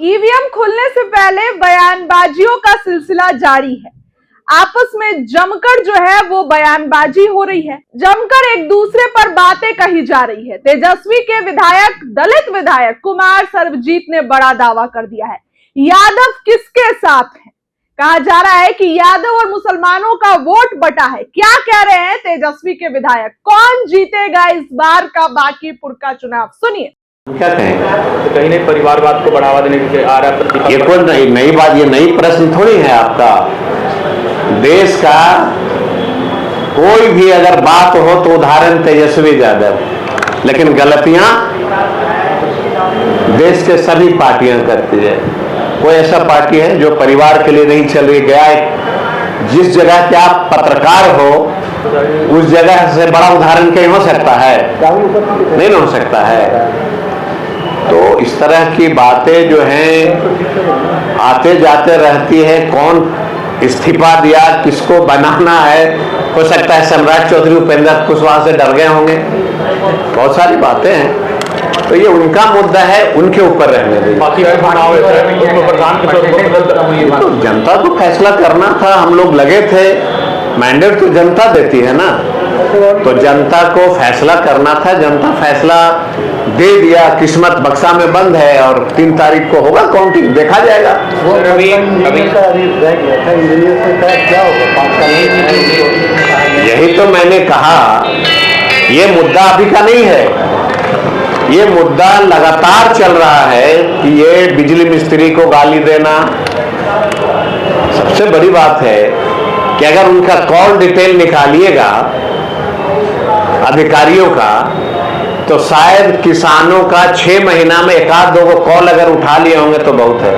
EVM खुलने से पहले बयानबाजियों का सिलसिला जारी है। आपस में जमकर जो है वो बयानबाजी हो रही है, जमकर एक दूसरे पर बातें कही जा रही है। तेजस्वी के विधायक, दलित विधायक कुमार सर्वजीत ने बड़ा दावा कर दिया है। यादव किसके साथ है? कहा जा रहा है कि यादव और मुसलमानों का वोट बटा है। क्या कह रहे हैं तेजस्वी के विधायक? कौन जीतेगा इस बार का बांकीपुर का चुनाव? सुनिए। क्या कहें? तो कहीं नहीं परिवारवाद को बढ़ावा देने के आ रहा है। ये कोई नई बात, ये नई प्रश्न थोड़ी है आपका। देश का कोई भी अगर बात हो तो उदाहरण तेजस्वी यादव, लेकिन गलतियां देश के सभी पार्टियां करती है। कोई ऐसा पार्टी है जो परिवार के लिए नहीं चल रही? गया जिस जगह के आप पत्रकार हो उस जगह से बड़ा उदाहरण कहीं हो सकता है? नहीं हो सकता है। तो इस तरह की बातें जो हैं आते जाते रहती है। कौन इस्तीफा दिया, किसको बनाना है, हो सकता है सम्राट चौधरी उपेंद्र कुशवाहा से डर गए होंगे, बहुत सारी बातें हैं। तो ये उनका मुद्दा है, उनके ऊपर रहने दें। तो जनता को फैसला करना था, हम लोग लगे थे। मैंडेट तो जनता देती है ना, तो जनता को फैसला करना था। जनता फैसला दे दिया, किस्मत बक्सा में बंद है और 3 तारीख को होगा काउंटिंग, देखा जाएगा। यही तो मैंने कहा, ये मुद्दा अभी का नहीं है। ये मुद्दा लगातार चल रहा है कि ये बिजली मिस्त्री को गाली देना। सबसे बड़ी बात है कि अगर उनका कॉल डिटेल निकालिएगा अधिकारियों का, तो शायद किसानों का 6 महीना में 1-2 को कॉल अगर उठा लिए होंगे तो बहुत है।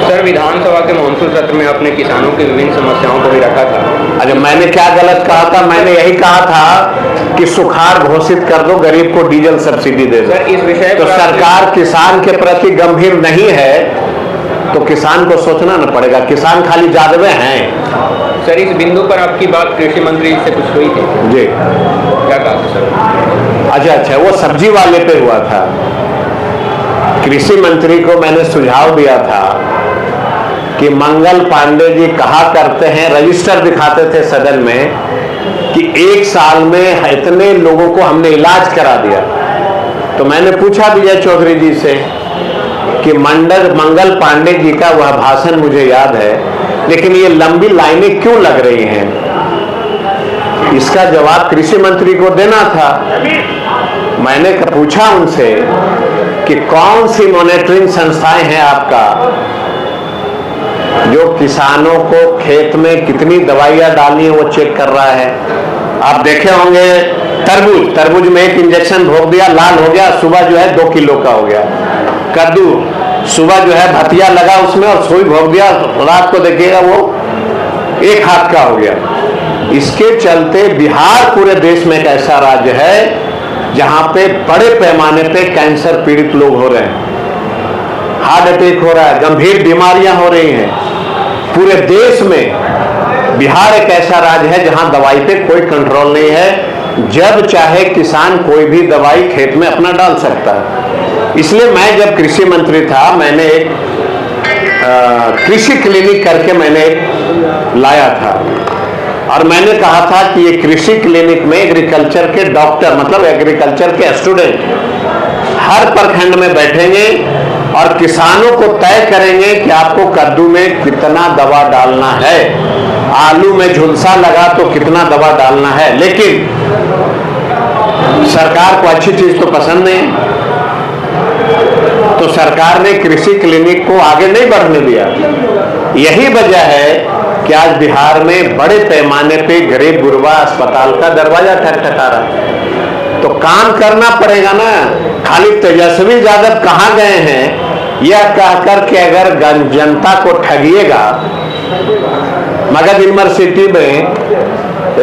सर, विधानसभा के मानसून सत्र में आपने किसानों की विभिन्न समस्याओं को भी रखा था। अच्छा, मैंने क्या गलत कहा था? मैंने यही कहा था कि सुखाड़ घोषित कर दो, गरीब को डीजल सब्सिडी दे दो। सर, इस विषय तो सरकार किसान के प्रति गंभीर नहीं है, तो किसान को सोचना न पड़ेगा। किसान खाली जादवे हैं। सर, इस बिंदु पर आपकी बात कृषि मंत्री से कुछ हुई थी जी? क्या कहा था सर? अच्छा, वो सब्जी वाले पे हुआ था। कृषि मंत्री को मैंने सुझाव दिया था कि मंगल पांडे जी कहा करते हैं, रजिस्टर दिखाते थे सदन में, कि 1 साल में इतने लोगों को हमने इलाज करा दिया। तो मैंने पूछा विजय चौधरी जी से कि मंगल पांडे जी का वह भाषण मुझे याद है, लेकिन ये लंबी लाइनें क्यों लग रही हैं? इसका जवाब कृषि मंत्री को देना था। मैंने पूछा उनसे कि कौन सी मॉनिटरिंग संस्थाएं हैं आपका जो किसानों को खेत में कितनी दवाइयां डालनी है वो चेक कर रहा है? आप देखे होंगे तरबूज में 1 इंजेक्शन भोग दिया, लाल हो गया, सुबह जो है 2 किलो का हो गया। कद्दू सुबह जो है भतिया लगा उसमें और सुई भोग दिया, रात को देखिएगा वो 1 हाथ का हो गया। इसके चलते बिहार पूरे देश में एक ऐसा राज्य है जहां पे बड़े पैमाने पे कैंसर पीड़ित लोग हो रहे हैं, हार्ट अटैक हो रहा है, गंभीर बीमारियां हो रही हैं पूरे देश में। बिहार एक ऐसा राज्य है जहां दवाई पे कोई कंट्रोल नहीं है। जब चाहे किसान कोई भी दवाई खेत में अपना डाल सकता है। इसलिए मैं जब कृषि मंत्री था, मैंने एक कृषि क्लिनिक करके मैंने लाया था और मैंने कहा था कि ये कृषि क्लिनिक में एग्रीकल्चर के डॉक्टर, मतलब एग्रीकल्चर के स्टूडेंट हर प्रखंड में बैठेंगे और किसानों को तय करेंगे कि आपको कद्दू में कितना दवा डालना है, आलू में झुलसा लगा तो कितना दवा डालना है। लेकिन सरकार को अच्छी चीज तो पसंद नहीं, तो सरकार ने कृषि क्लिनिक को आगे नहीं बढ़ने दिया। यही वजह है कि आज बिहार में बड़े पैमाने पे गरीब गुरबा अस्पताल का दरवाजा खटखटा रहा। तो काम करना पड़ेगा ना। खाली तेजस्वी यादव कहाँ गए हैं यह कहकर के अगर जनता को ठगिएगा। मगध यूनिवर्सिटी में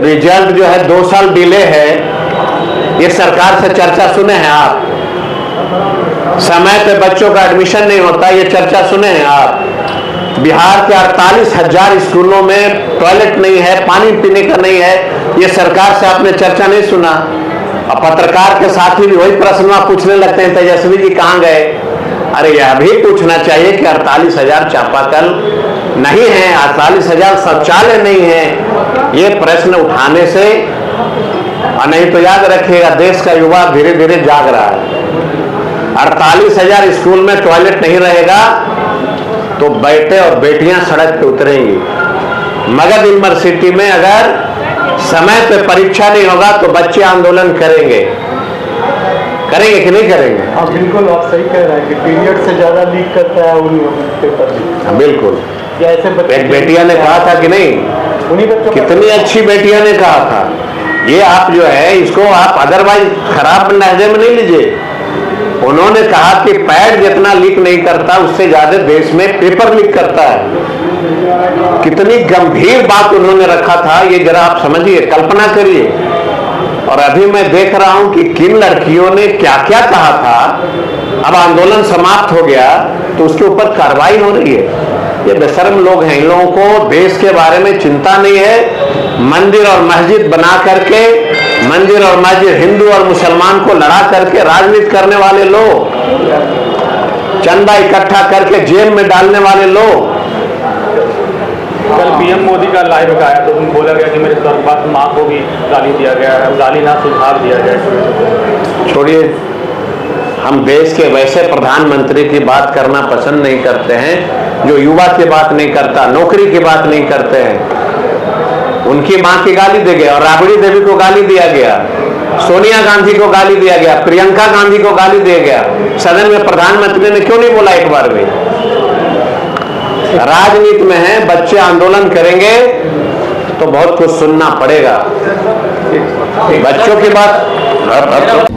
रिजल्ट जो है 2 साल डिले है, ये सरकार से चर्चा सुने हैं आप? समय पे बच्चों का एडमिशन नहीं होता, ये चर्चा सुने हैं आप? बिहार के 48,000 स्कूलों में टॉयलेट नहीं है, पानी पीने का नहीं है, ये सरकार से आपने चर्चा नहीं सुना। और पत्रकार के साथी भी वही प्रश्न पूछने लगते हैं, तेजस्वी जी कहाँ गए? अरे यह भी पूछना चाहिए कि 48,000 चापाकल नहीं है, 48,000 शौचालय नहीं है। ये प्रश्न उठाने से, और नहीं तो याद रखिएगा देश का युवा धीरे धीरे जाग रहा है। 48,000 स्कूल में टॉयलेट नहीं रहेगा तो बेटे और बेटियां सड़क पे उतरेंगी। मगध यूनिवर्सिटी में अगर समय पे परीक्षा नहीं होगा तो बच्चे आंदोलन करेंगे कि नहीं करेंगे? हाँ बिल्कुल, आप सही कह रहे हैं कि पीरियड से ज्यादा लीक करता है उन्हीं पेपर। बिल्कुल। या ऐसे एक बेटिया ने कहा था कि नहीं, उन्हीं बच्चों, कितनी अच्छी बेटिया ने कहा था, ये आप जो है इसको आप अदरवाइज खराब लहजे में नहीं लीजिए। उन्होंने कहा कि पैड जितना लीक नहीं करता उससे ज्यादा देश में पेपर लीक करता है। कितनी गंभीर बात उन्होंने रखा था, ये जरा आप समझिए, कल्पना करिए। और अभी मैं देख रहा हूं कि किन लड़कियों ने क्या क्या कहा था। अब आंदोलन समाप्त हो गया तो उसके ऊपर कार्रवाई हो रही है। ये बेशर्म लोग हैं, इन लोगों को देश के बारे में चिंता नहीं है। मंदिर और मस्जिद बना करके, मंदिर और मस्जिद, हिंदू और मुसलमान को लड़ा करके राजनीति करने वाले लोग, चंदा इकट्ठा करके जेब में डालने वाले लोग। कल पीएम मोदी का लाइव आया तो बोला गया कि मेरे स्वर्गवास माँ को भी गाली दिया गया है, गाली ना सुझाव दिया गया। छोड़िए, हम देश के वैसे प्रधानमंत्री की बात करना पसंद नहीं करते हैं जो युवा की बात नहीं करता, नौकरी की बात नहीं करते हैं। उनकी मां की गाली दे गया, और राबड़ी देवी को गाली दिया गया, सोनिया गांधी को गाली दिया गया, प्रियंका गांधी को गाली दिया गया। सदन में प्रधानमंत्री ने क्यों नहीं बोला एक बार भी? राजनीति में है, बच्चे आंदोलन करेंगे तो बहुत कुछ सुनना पड़ेगा। बच्चों की बात